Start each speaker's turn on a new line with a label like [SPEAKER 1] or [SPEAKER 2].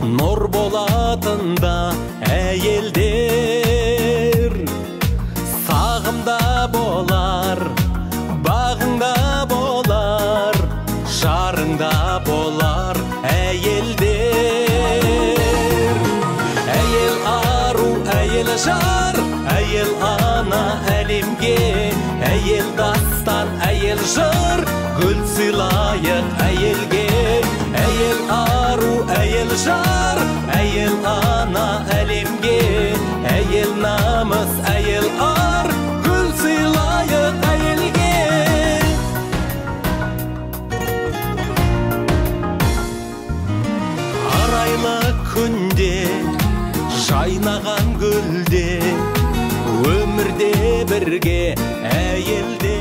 [SPEAKER 1] Нұр болатында әйелдер сағымда болар, бағыңда болар, жарыңда болар әйелдер. Әйел ару, әйел жар, әйел ана әлемге, әйел дастан, әйел жыр, гүл сыйлайық әйелге. Әйел ару, әйел жар, әйел ана әлемге, әйел намыс, әйел ар, гүл сыйлайық әйелге. Арайлы күнде, жайнаған гүлде, өмірде бірге әйелде.